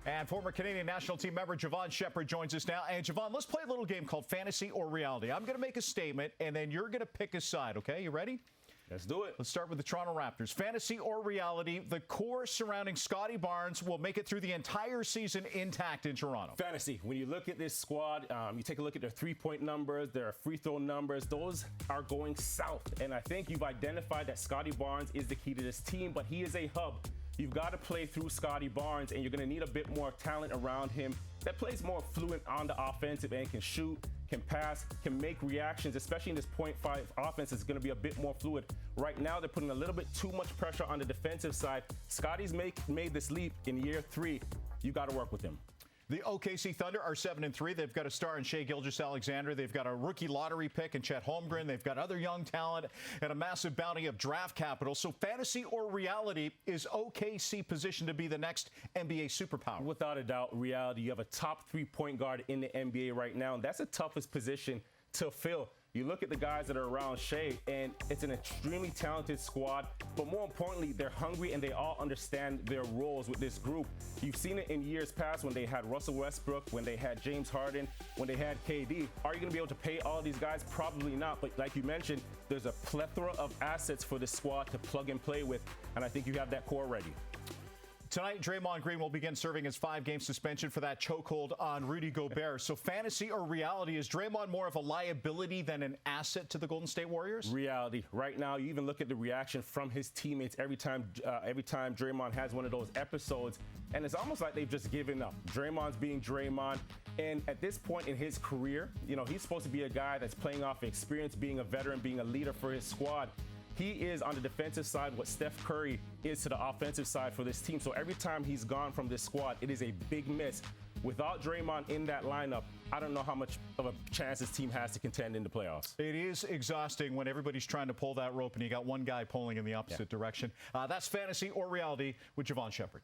And former Canadian national team member Jevohn Shepherd joins us now. And Jevohn, let's play a little game called Fantasy or Reality. I'm going to make a statement, and then you're going to pick a side, okay? You ready? Let's do it. Let's start with the Toronto Raptors. Fantasy or reality, the core surrounding Scotty Barnes will make it through the entire season intact in Toronto. Fantasy. When you look at this squad, you take a look at their three-point numbers, their free throw numbers, those are going south. And I think you've identified that Scotty Barnes is the key to this team, but he is a hub. You've got to play through Scotty Barnes, and you're going to need a bit more talent around him that plays more fluent on the offensive end, can shoot, can pass, can make reactions, especially in this 0.5 offense. It's going to be a bit more fluid. Right now, they're putting a little bit too much pressure on the defensive side. Scotty's made this leap in year 3. You got to work with him. The OKC Thunder are 7-3. They've got a star in Shai Gilgeous-Alexander. They've got a rookie lottery pick in Chet Holmgren. They've got other young talent and a massive bounty of draft capital. So fantasy or reality, is OKC positioned to be the next NBA superpower? Without a doubt, reality. You have a top 3-point guard in the NBA right now, and that's the toughest position to fill. You look at the guys that are around Shai, and it's an extremely talented squad, but more importantly, they're hungry and they all understand their roles with this group. You've seen it in years past when they had Russell Westbrook, when they had James Harden, when they had KD. Are you going to be able to pay all these guys? Probably not, but like you mentioned, there's a plethora of assets for this squad to plug and play with, and I think you have that core ready. Tonight, Draymond Green will begin serving his 5-game suspension for that chokehold on Rudy Gobert. So fantasy or reality, is Draymond more of a liability than an asset to the Golden State Warriors? Reality. Right now, you even look at the reaction from his teammates every time Draymond has one of those episodes, and it's almost like they've just given up. Draymond's being Draymond, and at this point in his career, you know, he's supposed to be a guy that's playing off experience, being a veteran, being a leader for his squad. He is on the defensive side what Steph Curry is to the offensive side for this team. So every time he's gone from this squad, it is a big miss. Without Draymond in that lineup, I don't know how much of a chance this team has to contend in the playoffs. It is exhausting when everybody's trying to pull that rope and you got one guy pulling in the opposite direction. That's fantasy or reality with Jevohn Shepherd.